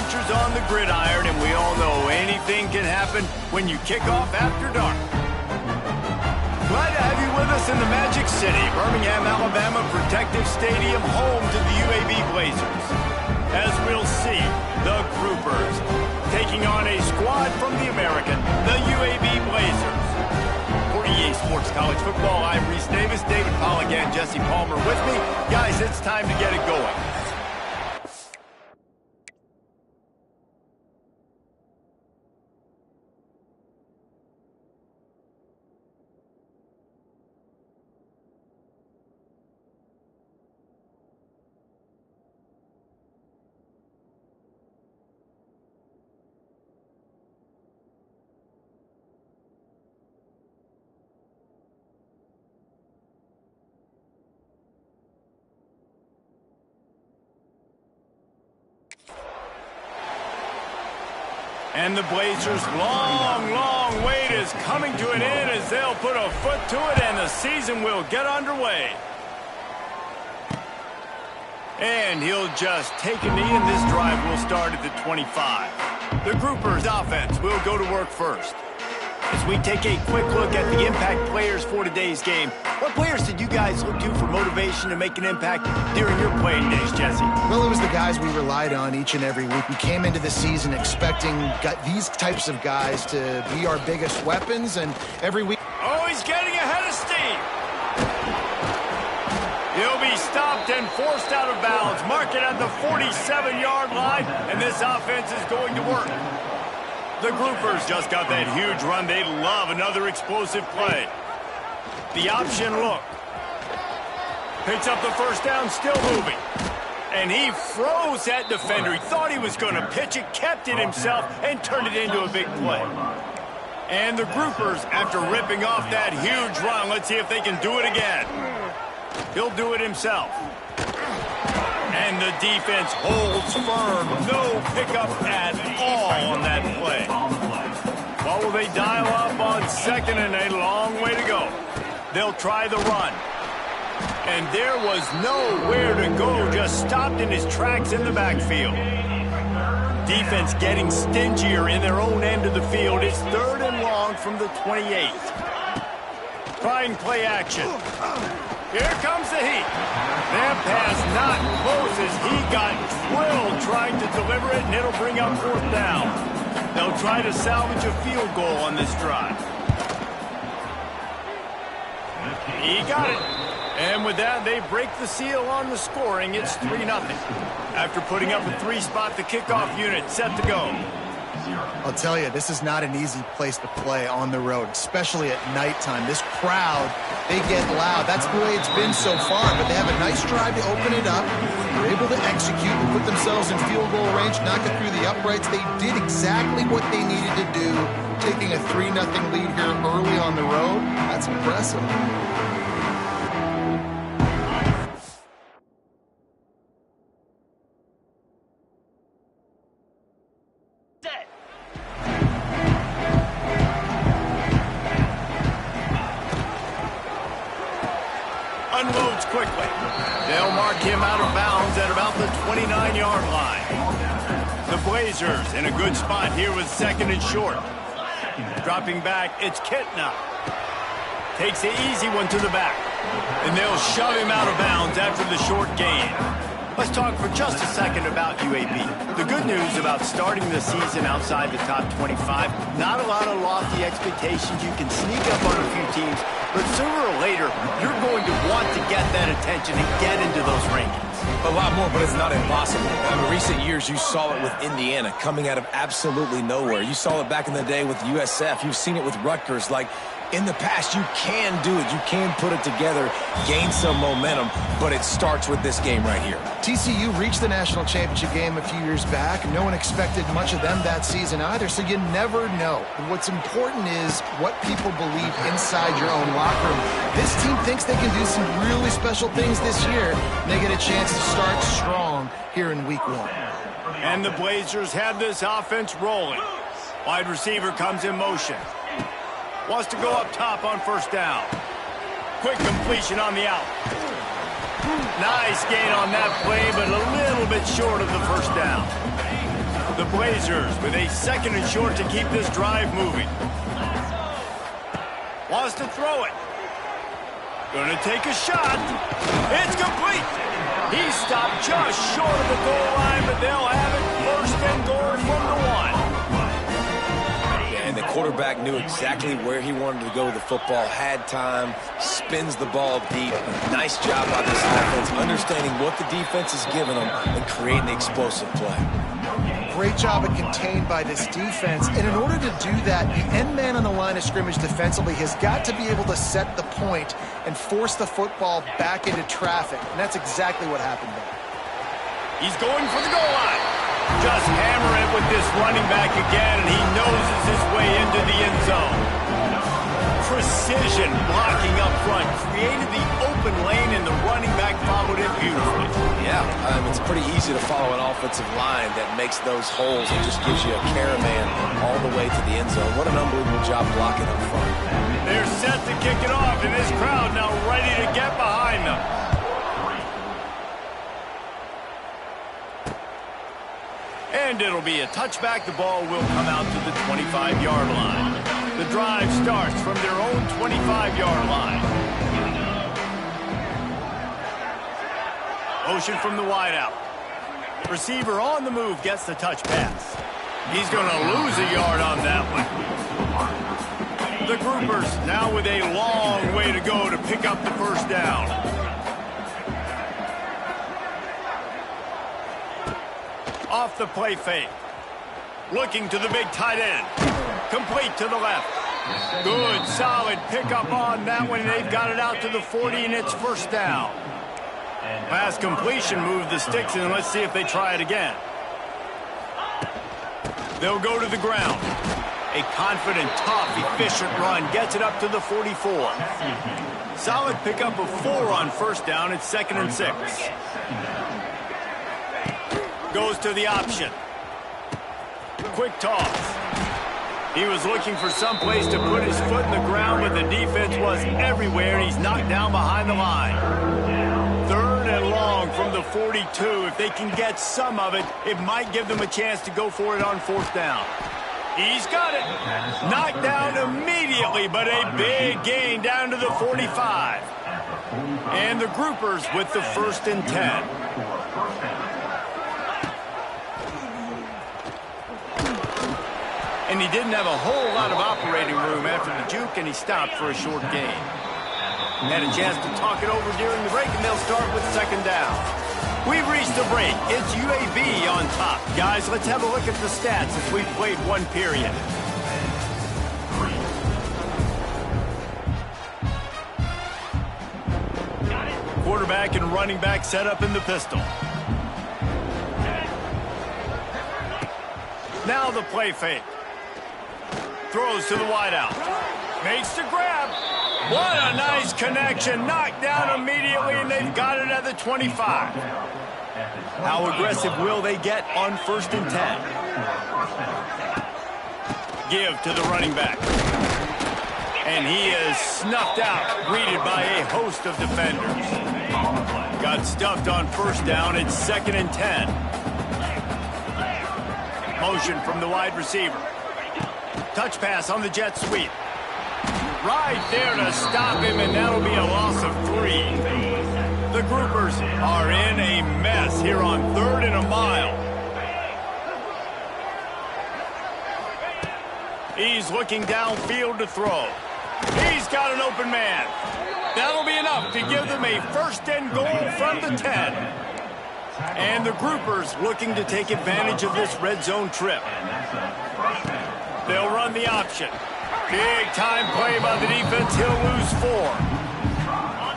Blazers on the gridiron, and we all know anything can happen when you kick off after dark. Glad to have you with us in the Magic City, Birmingham, Alabama Protective Stadium, home to the UAB Blazers. As we'll see, the Groupers taking on a squad from the American, the UAB Blazers. For EA Sports College Football, I'm Reese Davis, David Pollack, and Jesse Palmer with me. Guys, it's time to get it going. And the Blazers' long wait is coming to an end as they'll put a foot to it and the season will get underway. And he'll just take a knee and this drive will start at the 25. The Groupers' offense will go to work first. As we take a quick look at the impact players for today's game, what players did you guys look to for motivation to make an impact during your playing days, Jesse? Well, it was the guys we relied on each and every week. We came into the season expecting these types of guys to be our biggest weapons, and every week... Oh, he's getting ahead of steam! He'll be stopped and forced out of bounds. Mark it at the 47-yard line, and this offense is going to work. The Groupers just got that huge run. They love another explosive play. The option look. Picks up the first down, still moving. And he froze that defender. He thought he was going to pitch it, kept it himself, and turned it into a big play. And the Groupers, after ripping off that huge run, let's see if they can do it again. He'll do it himself. And the defense holds firm. No pickup at all on that play. What will they dial up on second and a long way to go? They'll try the run. And there was nowhere to go, just stopped in his tracks in the backfield. Defense getting stingier in their own end of the field. It's third and long from the 28. Trying play action. Here comes the heat. That pass not close as he got drilled trying to deliver it, and it'll bring up fourth down. They'll try to salvage a field goal on this drive. He got it. And with that, they break the seal on the scoring. It's 3-0. After putting up a three-spot, the kickoff unit set to go. I'll tell you, this is not an easy place to play on the road, especially at nighttime. This crowd, they get loud. That's the way it's been so far, but they have a nice drive to open it up. They're able to execute and put themselves in field goal range, knock it through the uprights. They did exactly what they needed to do, taking a 3-0 lead here early on the road. That's impressive. Unloads quickly. They'll mark him out of bounds at about the 29-yard line. The Blazers in a good spot here with second and short. Dropping back, it's Kitna. Takes the easy one to the back. And they'll shove him out of bounds after the short gain. Let's talk for just a second about UAB. The good news about starting the season outside the top 25, not a lot of lofty expectations. You can sneak up on a few teams, but sooner or later, you're going to want to get that attention and get into those rankings. A lot more, but it's not impossible. In recent years, you saw it with Indiana coming out of absolutely nowhere. You saw it back in the day with USF. You've seen it with Rutgers. Like, in the past, you can do it. You can put it together, gain some momentum, but it starts with this game right here. TCU reached the national championship game a few years back. No one expected much of them that season either, so you never know. What's important is what people believe inside your own locker room. This team thinks they can do some really special things this year, and they get a chance to start strong here in week one. And the Blazers have this offense rolling. Wide receiver comes in motion. Wants to go up top on first down. Quick completion on the out. Nice gain on that play, but a little bit short of the first down. The Blazers with a 2nd and short to keep this drive moving. Wants to throw it. Gonna take a shot. It's complete. He stopped just short of the goal line, but they'll have it 1st and goal from the 1. And the quarterback knew exactly where he wanted to go with the football, had time, spins the ball deep. Nice job by this offense, understanding what the defense is giving them and creating the explosive play. Great job at contained by this defense. And in order to do that, the end man on the line of scrimmage defensively has got to be able to set the point and force the football back into traffic. And that's exactly what happened there. He's going for the goal line. Just hammer it with this running back again, and he noses his way into the end zone. Precision blocking up front, created the open lane, and the running back followed it beautifully. Yeah, it's pretty easy to follow an offensive line that makes those holes and just gives you a caravan all the way to the end zone. What an unbelievable job blocking up front. They're set to kick it off, and this crowd now ready to get behind them. And it'll be a touchback. The ball will come out to the 25-yard line. The drive starts from their own 25-yard line. Motion from the wideout. Receiver on the move gets the touch pass. He's going to lose a yard on that one. The Groupers now with a long way to go to pick up the 1st down. Off the play fake. Looking to the big tight end. Complete to the left. Good, solid pickup on that one. They've got it out to the 40, and it's 1st down. Pass completion moved the sticks, and let's see if they try it again. They'll go to the ground. A confident, tough, efficient run. Gets it up to the 44. Solid pickup of 4 on 1st down. It's 2nd and 6. Goes to the option. Quick toss. He was looking for some place to put his foot in the ground, but the defense was everywhere, and he's knocked down behind the line. 3rd and long from the 42. If they can get some of it, it might give them a chance to go for it on 4th down. He's got it. Knocked down immediately, but a big gain down to the 45. And the Groupers with the 1st and 10. And he didn't have a whole lot of operating room after the juke, and he stopped for a short gain. Had a chance to talk it over during the break, and they'll start with 2nd down. We've reached the break. It's UAB on top. Guys, let's have a look at the stats as we've played 1 period. Quarterback and running back set up in the pistol. Now the play fake. Throws to the wideout. Makes the grab. What a nice connection. Knocked down immediately, and they've got it at the 25. How aggressive will they get on 1st and 10? Give to the running back. And he is snuffed out, greeted by a host of defenders. Got stuffed on 1st down. It's 2nd and 10. Motion from the wide receiver. Touch pass on the jet sweep. Right there to stop him, and that'll be a loss of 3. The Groupers are in a mess here on 3rd and a mile. He's looking downfield to throw. He's got an open man. That'll be enough to give them a 1st and goal from the 10. And the Groupers looking to take advantage of this red zone trip. They'll run the option. Big time play by the defense. He'll lose 4.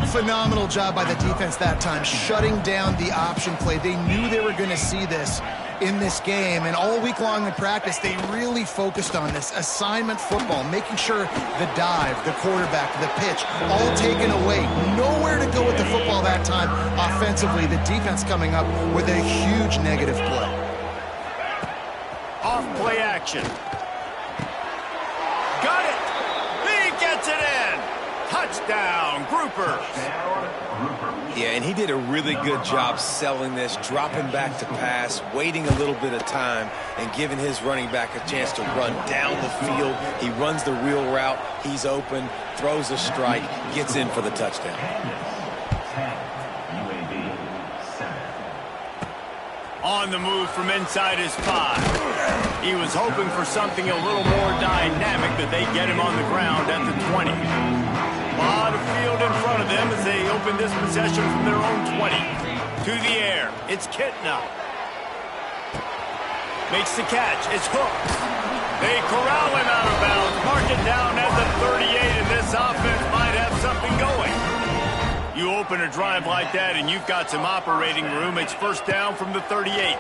Phenomenal job by the defense that time, shutting down the option play. They knew they were going to see this in this game, and all week long in practice, they really focused on this assignment football, making sure the dive, the quarterback, the pitch, all taken away. Nowhere to go with the football that time offensively. The defense coming up with a huge negative play. Off play action. Got it. He gets it in. Touchdown, Groupers. Yeah, and he did a really good job selling this, dropping back to pass, waiting a little bit of time, and giving his running back a chance to run down the field. He runs the wheel route. He's open, throws a strike, gets in for the touchdown. On the move from inside his 5. He was hoping for something a little more dynamic, but they get him on the ground at the 20. A lot of field in front of them as they open this possession from their own 20. To the air, it's Kitna. Makes the catch, it's hooked. They corral him out of bounds, mark it down at the 38, and this offense might have something going. You open a drive like that and you've got some operating room. It's first down from the 38.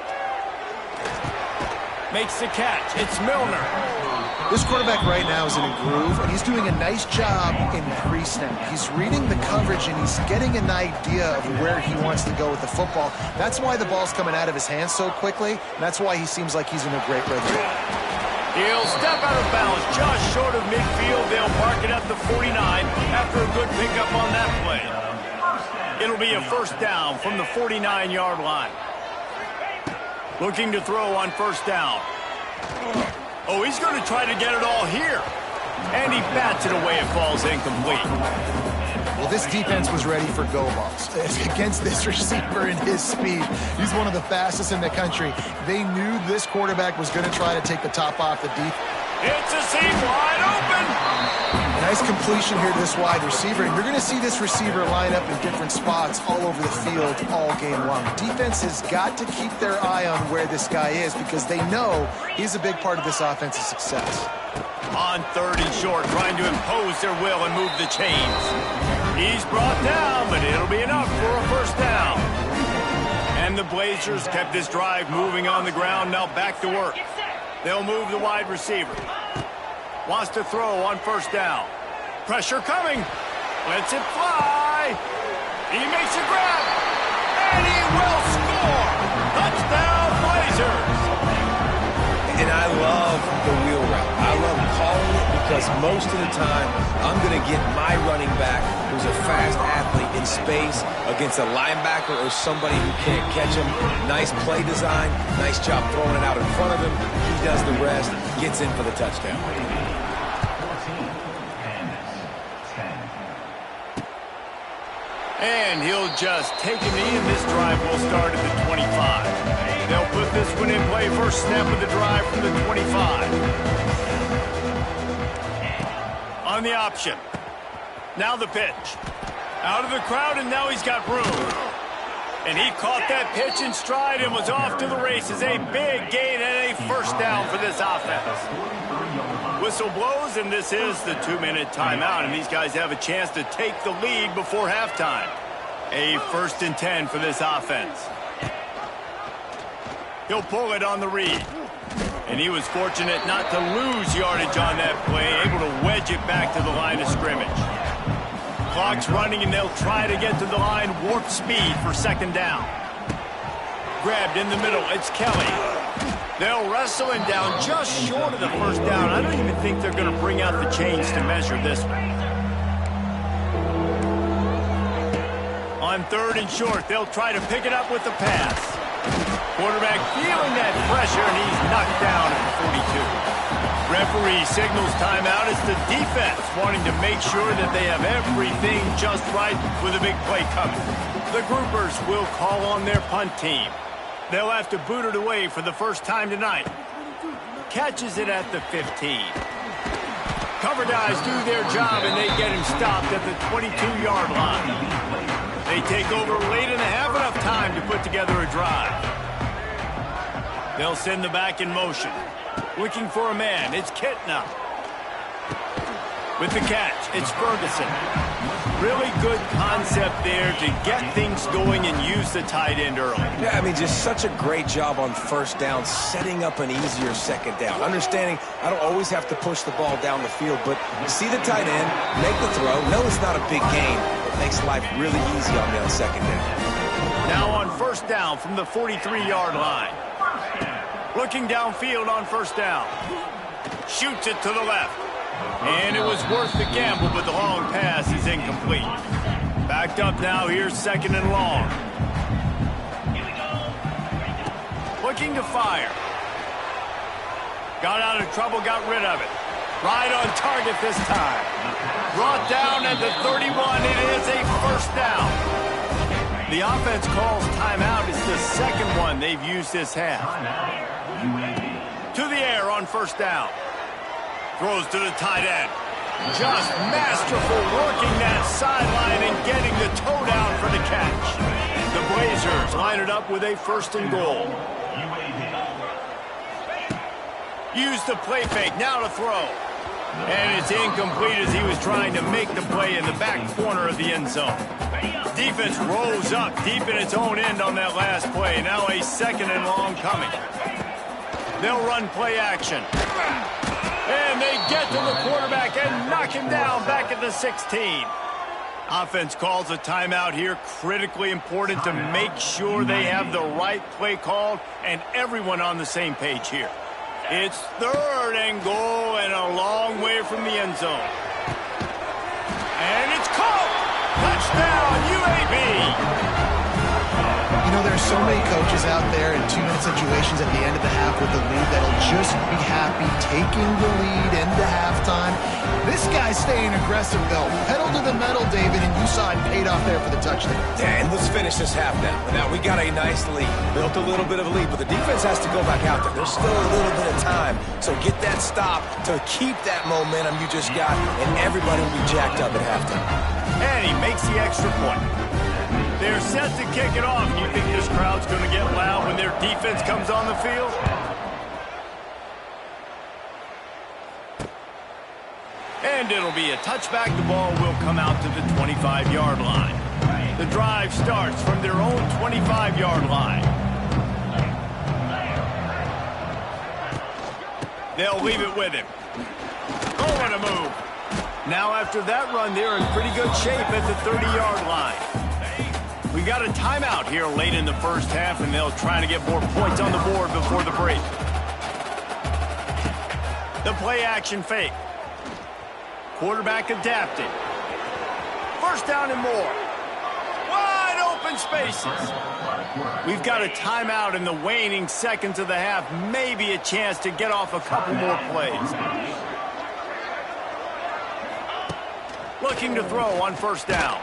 Makes the catch. It's Milner. This quarterback right now is in a groove, and he's doing a nice job in pre-snap. He's reading the coverage, and he's getting an idea of where he wants to go with the football. That's why the ball's coming out of his hands so quickly, and that's why he seems like he's in a great rhythm. He'll step out of bounds just short of midfield. They'll mark it at the 49 after a good pickup on that play. It'll be a first down from the 49-yard line. Looking to throw on first down. Oh, he's going to try to get it all here. And he bats it away. It falls incomplete. Well, this defense was ready for go balls against this receiver and his speed. He's one of the fastest in the country. They knew this quarterback was going to try to take the top off the deep. It's a seam wide open. A nice completion here to this wide receiver. And you're going to see this receiver line up in different spots all over the field all game long. Defense has got to keep their eye on where this guy is because they know he's a big part of this offense's success. On third and short, trying to impose their will and move the chains. He's brought down, but it'll be enough for a first down. And the Blazers kept this drive moving on the ground. Now back to work. They'll move the wide receiver. Wants to throw on first down. Pressure coming. Lets it fly. He makes a grab. And he will score. Touchdown, Blazers. And I love the wheel route. I love calling it because most of the time I'm going to get my running back, who's a fast athlete, in space against a linebacker or somebody who can't catch him. Nice play design. Nice job throwing it out in front of him. He does the rest. Gets in for the touchdown. And he'll just take a knee, and this drive will start at the 25. They'll put this one in play. First snap of the drive from the 25. On the option. Now the pitch. Out of the crowd, and now he's got room. And he caught that pitch in stride and was off to the races. A big gain and a first down for this offense. Whistle blows, and this is the 2-minute timeout, and these guys have a chance to take the lead before halftime. A 1st and 10 for this offense. He'll pull it on the read. And he was fortunate not to lose yardage on that play, able to wedge it back to the line of scrimmage. Clock's running, and they'll try to get to the line, warp speed for second down. Grabbed in the middle, it's Kelly. They'll wrestle him down just short of the first down. I don't even think they're going to bring out the chains to measure this one. On third and short, they'll try to pick it up with the pass. Quarterback feeling that pressure, and he's knocked down at the 42. Referee signals timeout as the defense wanting to make sure that they have everything just right with a big play coming. The Groupers will call on their punt team. They'll have to boot it away for the first time tonight. Catches it at the 15. Cover guys do their job, and they get him stopped at the 22-yard line. They take over late and have enough time to put together a drive. They'll send the back in motion. Looking for a man, it's Kitna. With the catch, it's Ferguson. Really good concept there to get things going and use the tight end early. Yeah, I mean, just such a great job on first down, setting up an easier second down. Understanding I don't always have to push the ball down the field, but see the tight end, make the throw. No, it's not a big gain. It makes life really easy on me on second down. Now on first down from the 43-yard line. Looking downfield on first down. Shoots it to the left. And it was worth the gamble, but the long pass is incomplete. Backed up now, here's 2nd and long. Looking to fire. Got out of trouble, got rid of it. Right on target this time. Brought down at the 31. It is a 1st down. The offense calls timeout. It's the 2nd one they've used this half. To the air on 1st down. Throws to the tight end. Just masterful working that sideline and getting the toe down for the catch. The Blazers line it up with a 1st and goal. Use the play fake, now to throw. And it's incomplete as he was trying to make the play in the back corner of the end zone. Defense rose up deep in its own end on that last play. Now a 2nd and long coming. They'll run play action. And they get to the quarterback and knock him down back at the 16. Offense calls a timeout here. Critically important to make sure they have the right play called and everyone on the same page here. It's 3rd and goal and a long way from the end zone. And it's caught! Touchdown, UAB! You know, there's so many coaches out there in 2-minute situations at the end of the half with the lead that'll just be happy taking the lead into halftime. This guy's staying aggressive, though. Pedal to the metal, David, and you saw it paid off there for the touchdown. Yeah, and let's finish this half now. Now, we got a nice lead. Built a little bit of a lead, but the defense has to go back out there. There's still a little bit of time. So get that stop to keep that momentum you just got, and everybody will be jacked up at halftime. And he makes the extra point. They're set to kick it off. You think this crowd's going to get loud when their defense comes on the field? And it'll be a touchback. The ball will come out to the 25-yard line. The drive starts from their own 25-yard line. They'll leave it with him. Oh, what a move. Now after that run, they're in pretty good shape at the 30-yard line. We got a timeout here late in the 1st half, and they'll try to get more points on the board before the break. The play action fake. Quarterback adapting. 1st down and more. Wide open spaces. We've got a timeout in the waning seconds of the half. Maybe a chance to get off a couple more plays. Looking to throw on 1st down.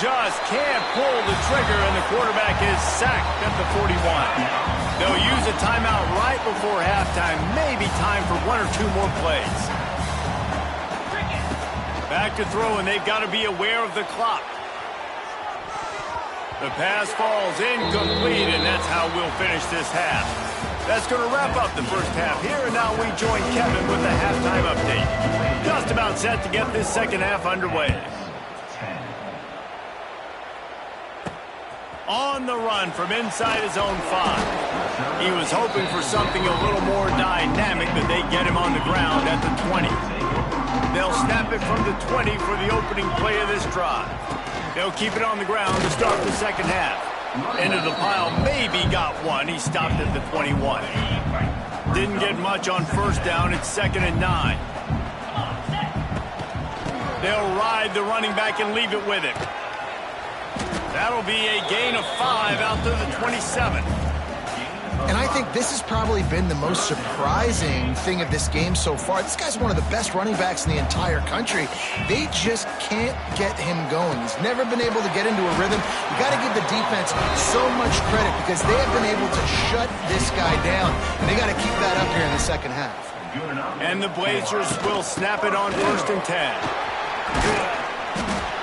Just can't pull the trigger, and the quarterback is sacked at the 41. They'll use a timeout right before halftime. Maybe time for 1 or 2 more plays. Back to throw, and they've got to be aware of the clock. The pass falls incomplete, and that's how we'll finish this half. That's going to wrap up the 1st half here, and now we join Kevin with the halftime update. Just about set to get this 2nd half underway. On the run from inside his own 5. He was hoping for something a little more dynamic, but they get him on the ground at the 20. They'll snap it from the 20 for the opening play of this drive. They'll keep it on the ground to start the 2nd half. Into the pile, maybe got one. He stopped at the 21. Didn't get much on 1st down. It's 2nd and 9. They'll ride the running back and leave it with him. That'll be a gain of 5 out to the 27. And I think this has probably been the most surprising thing of this game so far. This guy's one of the best running backs in the entire country. They just can't get him going. He's never been able to get into a rhythm. You got to give the defense so much credit because they have been able to shut this guy down. And they got to keep that up here in the 2nd half. And the Blazers will snap it on 1st and 10.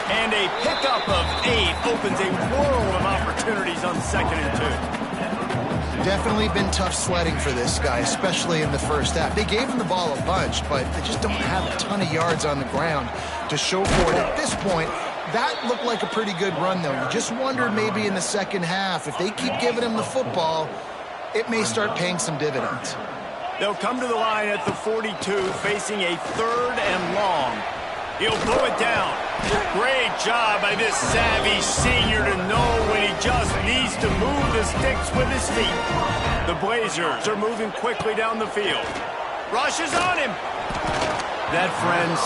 And a pickup of 8 opens a world of opportunities on 2nd and 2. Definitely been tough sledding for this guy, especially in the 1st half. They gave him the ball a bunch, but they just don't have a ton of yards on the ground to show for it. At this point, that looked like a pretty good run, though. You just wondered maybe in the 2nd half, if they keep giving him the football, it may start paying some dividends. They'll come to the line at the 42, facing a 3rd and long. He'll blow it down. Great job by this savvy senior to know when he just needs to move the sticks with his feet. The Blazers are moving quickly down the field. Rush is on him. That, friends,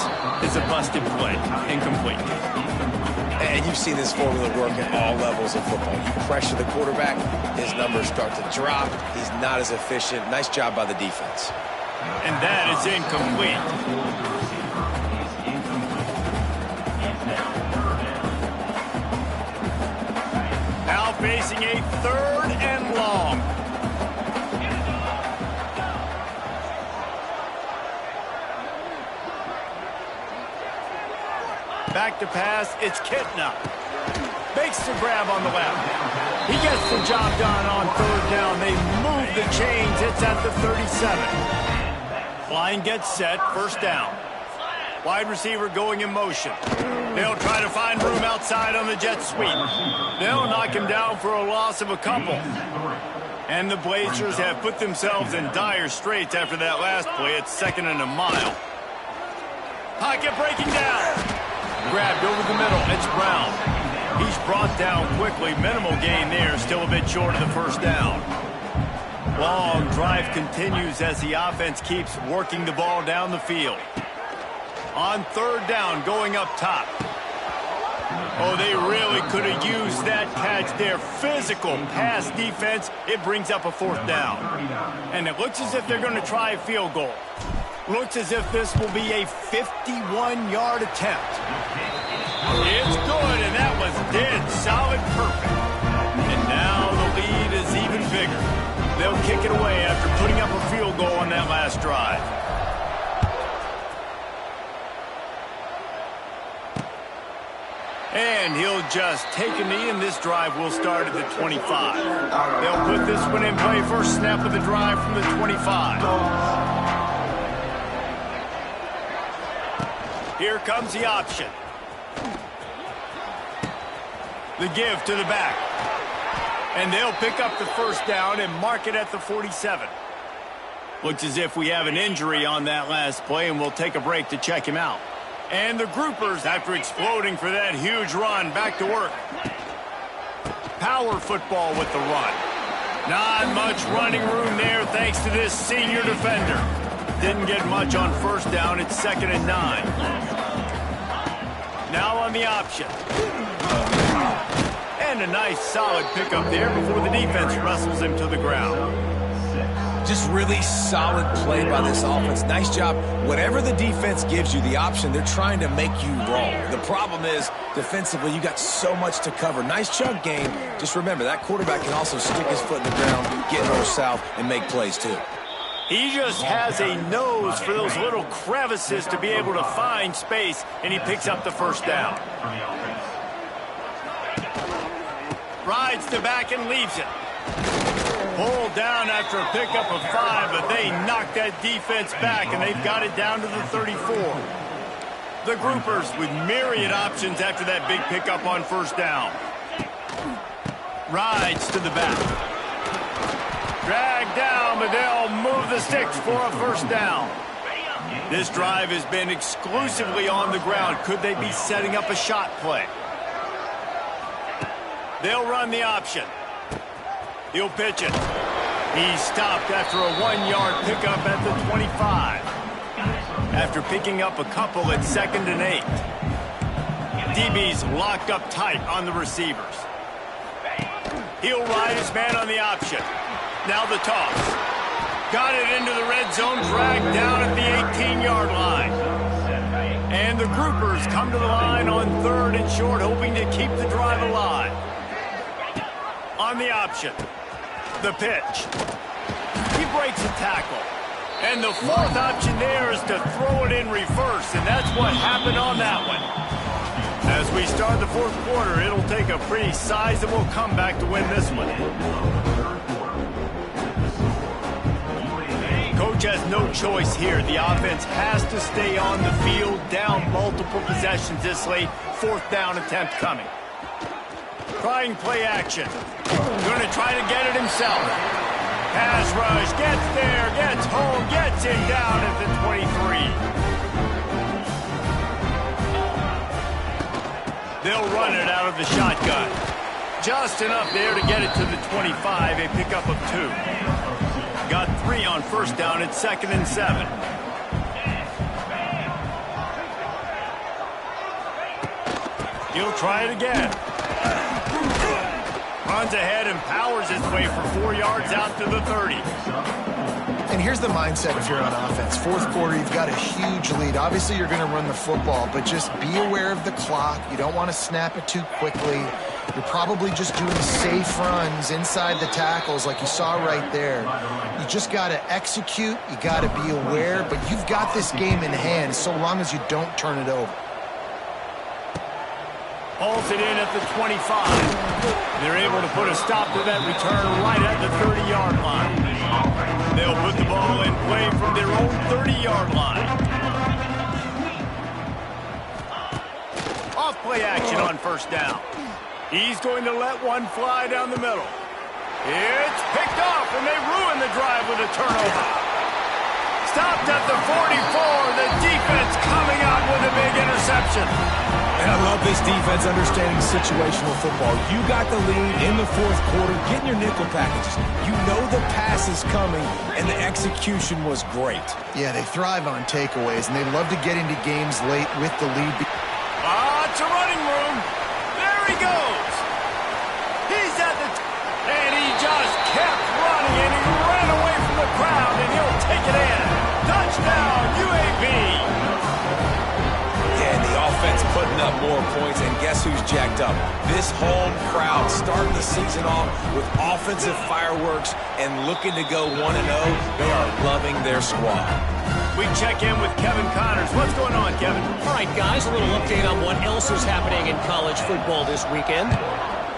is a busted play. Incomplete. And you've seen this formula work at all levels of football. You pressure the quarterback, his numbers start to drop. He's not as efficient. Nice job by the defense. And that is incomplete. Now facing a 3rd and long. Back to pass, it's Kitna. Makes the grab on the left. He gets the job done on 3rd down. They move the chains. It's at the 37. Line gets set, 1st down. Wide receiver going in motion. They'll try to find room outside on the jet sweep. They'll knock him down for a loss of a couple. And the Blazers have put themselves in dire straits after that last play. It's 2nd and a mile. Pocket breaking down. Grabbed over the middle. It's Brown. He's brought down quickly. Minimal gain there. Still a bit short of the 1st down. Long drive continues as the offense keeps working the ball down the field. On 3rd down, going up top. Oh, they really could have used that catch there. Physical pass defense. It brings up a 4th down. And it looks as if they're going to try a field goal. Looks as if this will be a 51-yard attempt. It's good, and that was dead solid perfect. And now the lead is even bigger. They'll kick it away after putting up a field goal on that last drive. And he'll just take a knee, and this drive will start at the 25. They'll put this one in play. First snap of the drive from the 25. Here comes the option. The give to the back. And they'll pick up the 1st down and mark it at the 47. Looks as if we have an injury on that last play, and we'll take a break to check him out. And the Groupers, after exploding for that huge run, back to work. Power football with the run. Not much running room there thanks to this senior defender. Didn't get much on 1st down. It's 2nd and 9. Now on the option. And a nice solid pickup there before the defense wrestles him to the ground. Just really solid play by this offense. Nice job. Whatever the defense gives you, the option, they're trying to make you wrong. The problem is, defensively, you got so much to cover. Nice chunk game. Just remember, that quarterback can also stick his foot in the ground, get north south, and make plays too. He just has a nose for those little crevices to be able to find space, and he picks up the 1st down. Rides the back and leaves it. Pulled down after a pickup of 5, but they knock that defense back, and they've got it down to the 34. The Groupers with myriad options after that big pickup on 1st down. Rides to the back. Dragged down, but they'll move the sticks for a 1st down. This drive has been exclusively on the ground. Could they be setting up a shot play? They'll run the option. He'll pitch it. He's stopped after a 1-yard pickup at the 25. After picking up a couple at 2nd and 8. DB's locked up tight on the receivers. He'll ride his man on the option. Now the toss. Got it into the red zone, dragged down at the 18-yard line. And the Groupers come to the line on 3rd and short, hoping to keep the drive alive. On the option. The pitch. He breaks a tackle. And the 4th option there is to throw it in reverse, and that's what happened on that one. As we start the 4th quarter, it'll take a pretty sizable comeback to win this one. Coach has no choice here. The offense has to stay on the field, down multiple possessions this late. 4th down attempt coming. Trying play action. Going to try to get it himself. Pass rush, gets there, gets home, gets it down at the 23. They'll run it out of the shotgun. Just enough there to get it to the 25, a pickup of 2. Got 3 on 1st down at 2nd and 7. He'll try it again. Runs ahead and powers his way for 4 yards out to the 30. And here's the mindset if you're on offense. Fourth quarter, you've got a huge lead. Obviously, you're going to run the football, but just be aware of the clock. You don't want to snap it too quickly. You're probably just doing safe runs inside the tackles like you saw right there. You just got to execute. You got to be aware, but you've got this game in hand so long as you don't turn it over. Hauls it in at the 25. They're able to put a stop to that return right at the 30-yard line. They'll put the ball in play from their own 30-yard line. Off play action on first down. He's going to let one fly down the middle. It's picked off, and they ruin the drive with a turnover. Stopped at the 44. The defense coming out with a big interception. And I love this defense understanding situational football. You got the lead in the fourth quarter, getting your nickel packages. You know the pass is coming, and the execution was great. Yeah, they thrive on takeaways, and they love to get into games late with the lead. It's a running room. There he goes. He's at the and he just kept running, and he ran away from the crowd, and he'll take it in. Touchdown, UAB. Yeah, and the offense putting up more points, and guess who's jacked up? This home crowd starting the season off with offensive fireworks and looking to go 1-0. They are loving their squad. We check in with Kevin Connors. What's going on, Kevin? All right, guys, a little update on what else is happening in college football this weekend.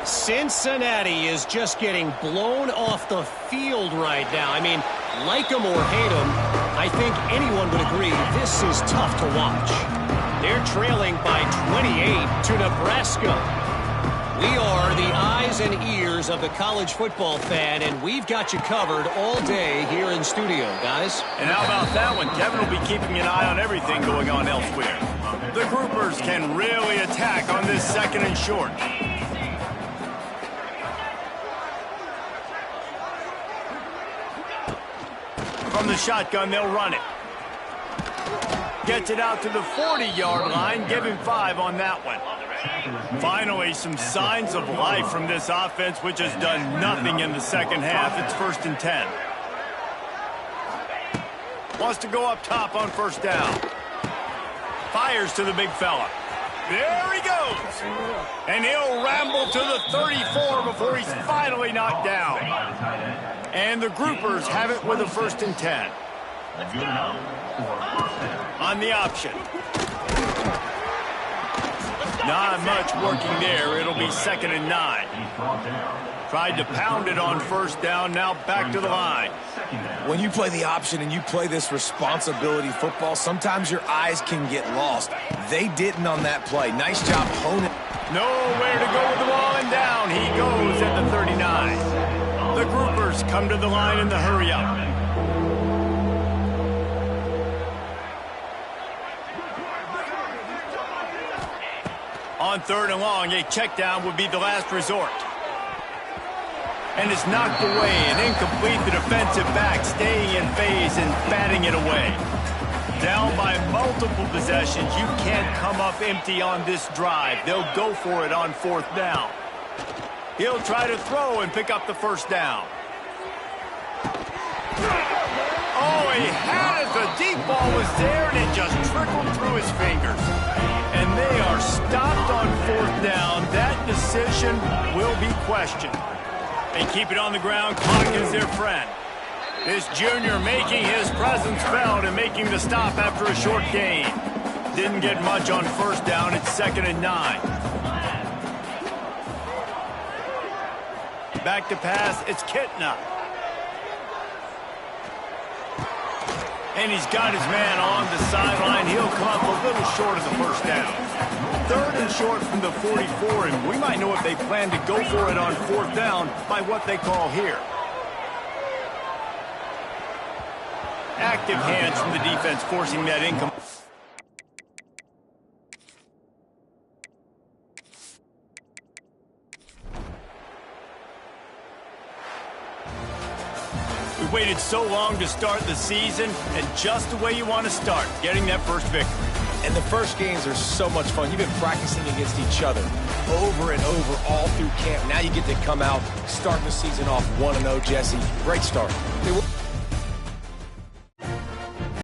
Cincinnati is just getting blown off the field right now. I mean, like them or hate them, I think anyone would agree this is tough to watch. They're trailing by 28 to Nebraska. We are the eyes and ears of the college football fan, and we've got you covered all day here in studio, guys. And how about that one? Kevin will be keeping an eye on everything going on elsewhere. The groupers can really attack on this second and short. From the shotgun, they'll run it. Gets it out to the 40-yard line. Give him 5 on that one. Finally, some signs of life from this offense, which has done nothing in the second half. It's 1st and 10. Wants to go up top on first down. Fires to the big fella. There he goes. And he'll ramble to the 34 before he's finally knocked down. And the groupers have it with a 1st and 10. On the option. Not much working there. It'll be 2nd and 9. Tried to pound it on first down. Now back to the line. When you play the option and you play this responsibility football, sometimes your eyes can get lost. They didn't on that play. Nice job honing. Nowhere to go with the ball, and down he goes at the 39. The groupers come to the line in the hurry-up. On 3rd and long, a check down would be the last resort. And it's knocked away and incomplete. The defensive back staying in phase and batting it away. Down by multiple possessions. You can't come up empty on this drive. They'll go for it on 4th down. He'll try to throw and pick up the 1st down. Oh, he had it. The deep ball was there, and it just trickled through his fingers. And they are stopped on 4th down. That decision will be questioned. They keep it on the ground. Clock is their friend. This junior making his presence felt and making the stop after a short gain. Didn't get much on 1st down. It's 2nd and 9. Back to pass. It's Kitna. And he's got his man on the sideline. He'll come up a little short of the 1st down. 3rd and short from the 44, and we might know if they plan to go for it on 4th down by what they call here. Active hands from the defense forcing that income. We waited so long to start the season, and just the way you want to start, getting that first victory. And the first games are so much fun. You've been practicing against each other over and over all through camp. Now you get to come out, start the season off 1-0, Jesse. Great start.